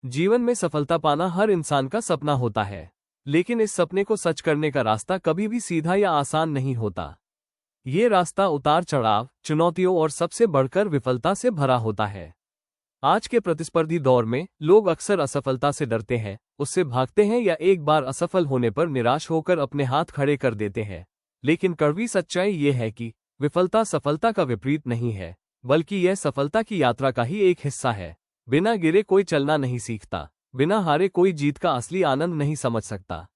जीवन में सफलता पाना हर इंसान का सपना होता है, लेकिन इस सपने को सच करने का रास्ता कभी भी सीधा या आसान नहीं होता। ये रास्ता उतार चढ़ाव, चुनौतियों और सबसे बढ़कर विफलता से भरा होता है। आज के प्रतिस्पर्धी दौर में लोग अक्सर असफलता से डरते हैं, उससे भागते हैं या एक बार असफल होने पर निराश होकर अपने हाथ खड़े कर देते हैं। लेकिन कड़वी सच्चाई ये है कि विफलता सफलता का विपरीत नहीं है, बल्कि यह सफलता की यात्रा का ही एक हिस्सा है। बिना गिरे कोई चलना नहीं सीखता, बिना हारे कोई जीत का असली आनंद नहीं समझ सकता।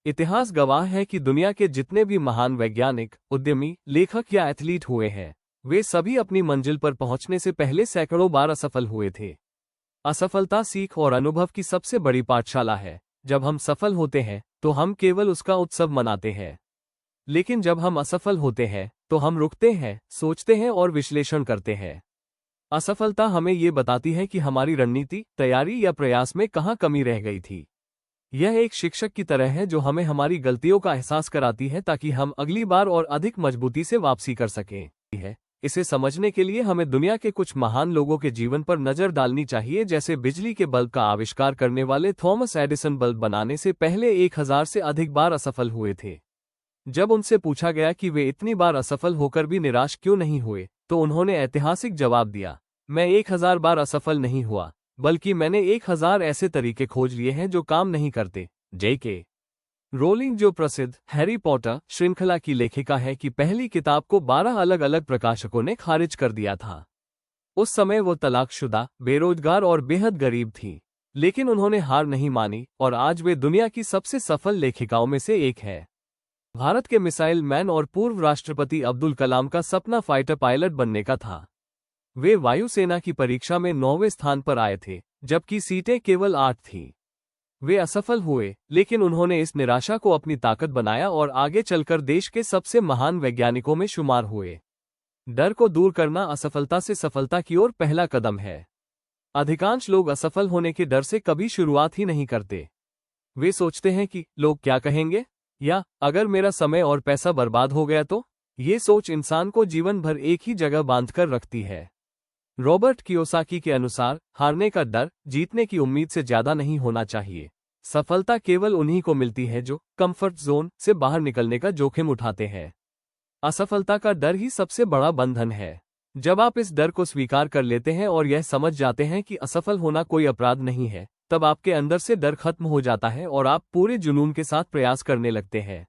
इतिहास गवाह है कि दुनिया के जितने भी महान वैज्ञानिक, उद्यमी, लेखक या एथलीट हुए हैं, वे सभी अपनी मंजिल पर पहुंचने से पहले सैकड़ों बार असफल हुए थे। असफलता सीख और अनुभव की सबसे बड़ी पाठशाला है। जब हम सफल होते हैं तो हम केवल उसका उत्सव मनाते हैं, लेकिन जब हम असफल होते हैं तो हम रुकते हैं, सोचते हैं और विश्लेषण करते हैं। असफलता हमें ये बताती है कि हमारी रणनीति, तैयारी या प्रयास में कहाँ कमी रह गई थी। यह एक शिक्षक की तरह है जो हमें हमारी गलतियों का एहसास कराती है ताकि हम अगली बार और अधिक मजबूती से वापसी कर सकें। इसे समझने के लिए हमें दुनिया के कुछ महान लोगों के जीवन पर नजर डालनी चाहिए, जैसे बिजली के बल्ब का आविष्कार करने वाले थॉमस एडिसन बल्ब बनाने से पहले 1000 से अधिक बार असफल हुए थे। जब उनसे पूछा गया कि वे इतनी बार असफल होकर भी निराश क्यों नहीं हुए, तो उन्होंने ऐतिहासिक जवाब दिया, मैं 1000 बार असफल नहीं हुआ, बल्कि मैंने 1000 ऐसे तरीके खोज लिए हैं जो काम नहीं करते। J.K. रोलिंग, जो प्रसिद्ध हैरी पॉटर श्रृंखला की लेखिका है, की पहली किताब को 12 अलग अलग प्रकाशकों ने खारिज कर दिया था। उस समय वो तलाकशुदा, बेरोजगार और बेहद गरीब थी, लेकिन उन्होंने हार नहीं मानी और आज वे दुनिया की सबसे सफल लेखिकाओं में से एक है। भारत के मिसाइल मैन और पूर्व राष्ट्रपति अब्दुल कलाम का सपना फाइटर पायलट बनने का था। वे वायुसेना की परीक्षा में 9वें स्थान पर आए थे, जबकि सीटें केवल 8 थीं। वे असफल हुए, लेकिन उन्होंने इस निराशा को अपनी ताकत बनाया और आगे चलकर देश के सबसे महान वैज्ञानिकों में शुमार हुए। डर को दूर करना असफलता से सफलता की ओर पहला कदम है। अधिकांश लोग असफल होने के डर से कभी शुरुआत ही नहीं करते। वे सोचते हैं कि लोग क्या कहेंगे, या अगर मेरा समय और पैसा बर्बाद हो गया तो। ये सोच इंसान को जीवन भर एक ही जगह बांधकर रखती है। रॉबर्ट कियोसाकी के अनुसार हारने का डर जीतने की उम्मीद से ज्यादा नहीं होना चाहिए। सफलता केवल उन्हीं को मिलती है जो कंफर्ट जोन से बाहर निकलने का जोखिम उठाते हैं। असफलता का डर ही सबसे बड़ा बंधन है। जब आप इस डर को स्वीकार कर लेते हैं और यह समझ जाते हैं कि असफल होना कोई अपराध नहीं है, तब आपके अंदर से डर खत्म हो जाता है और आप पूरे जुनून के साथ प्रयास करने लगते हैं।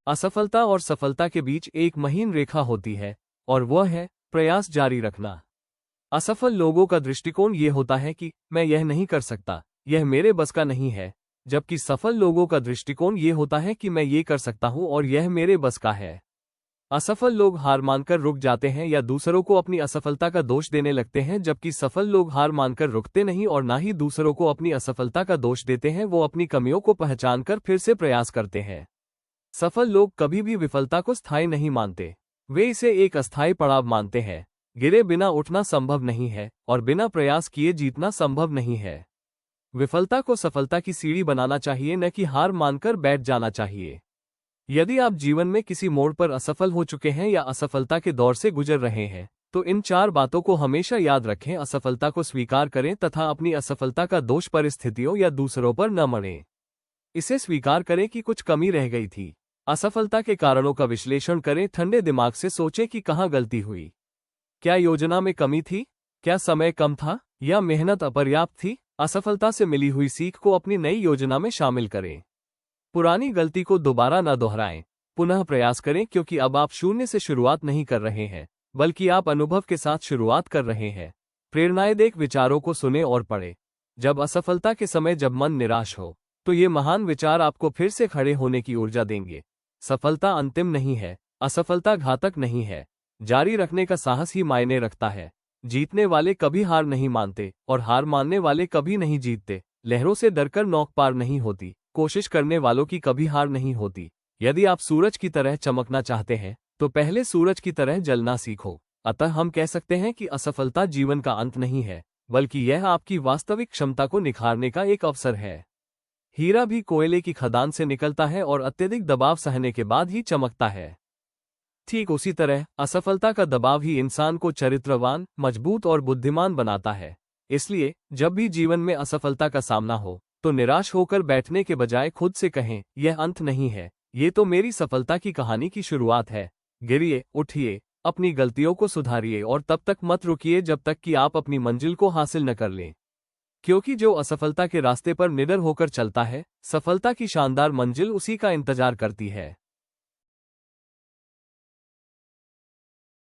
असफलता और सफलता के बीच एक महीन रेखा होती है, और वह है प्रयास जारी रखना। असफल लोगों का दृष्टिकोण ये होता है कि मैं यह नहीं कर सकता, यह मेरे बस का नहीं है, जबकि सफल लोगों का दृष्टिकोण ये होता है कि मैं ये कर सकता हूं और यह मेरे बस का है। असफल लोग हार मानकर रुक जाते हैं या दूसरों को अपनी असफलता का दोष देने लगते हैं, जबकि सफल लोग हार मानकर रुकते नहीं और ना ही दूसरों को अपनी असफलता का दोष देते हैं। वो अपनी कमियों को पहचानकर फिर से प्रयास करते हैं। सफल लोग कभी भी विफलता को स्थायी नहीं मानते, वे इसे एक अस्थायी पड़ाव मानते हैं। गिरे बिना उठना संभव नहीं है और बिना प्रयास किए जीतना संभव नहीं है। विफलता को सफलता की सीढ़ी बनाना चाहिए, न कि हार मानकर बैठ जाना चाहिए। यदि आप जीवन में किसी मोड़ पर असफल हो चुके हैं या असफलता के दौर से गुजर रहे हैं, तो इन 4 बातों को हमेशा याद रखें। असफलता को स्वीकार करें तथा अपनी असफलता का दोष परिस्थितियों या दूसरों पर न मढ़ें। इसे स्वीकार करें कि कुछ कमी रह गई थी। असफलता के कारणों का विश्लेषण करें, ठंडे दिमाग से सोचें कि कहाँ गलती हुई। क्या योजना में कमी थी? क्या समय कम था? या मेहनत अपर्याप्त थी? असफलता से मिली हुई सीख को अपनी नई योजना में शामिल करें। पुरानी गलती को दोबारा न दोहराएं, पुनः प्रयास करें, क्योंकि अब आप शून्य से शुरुआत नहीं कर रहे हैं, बल्कि आप अनुभव के साथ शुरुआत कर रहे हैं। प्रेरणादायक विचारों को सुने और पढ़ें। जब असफलता के समय जब मन निराश हो, तो ये महान विचार आपको फिर से खड़े होने की ऊर्जा देंगे। सफलता अंतिम नहीं है, असफलता घातक नहीं है, जारी रखने का साहस ही मायने रखता है। जीतने वाले कभी हार नहीं मानते और हार मानने वाले कभी नहीं जीतते। लहरों से डरकर नौक पार नहीं होती, कोशिश करने वालों की कभी हार नहीं होती। यदि आप सूरज की तरह चमकना चाहते हैं, तो पहले सूरज की तरह जलना सीखो। अतः हम कह सकते हैं कि असफलता जीवन का अंत नहीं है, बल्कि यह आपकी वास्तविक क्षमता को निखारने का एक अवसर है। हीरा भी कोयले की खदान से निकलता है और अत्यधिक दबाव सहने के बाद ही चमकता है। ठीक उसी तरह असफलता का दबाव ही इंसान को चरित्रवान, मजबूत और बुद्धिमान बनाता है। इसलिए जब भी जीवन में असफलता का सामना हो तो निराश होकर बैठने के बजाय खुद से कहें, यह अंत नहीं है, ये तो मेरी सफलता की कहानी की शुरुआत है। गिरिए, उठिए, अपनी गलतियों को सुधारिए और तब तक मत रुकिए जब तक कि आप अपनी मंजिल को हासिल न कर लें। क्योंकि जो असफलता के रास्ते पर निडर होकर चलता है, सफलता की शानदार मंजिल उसी का इंतजार करती है।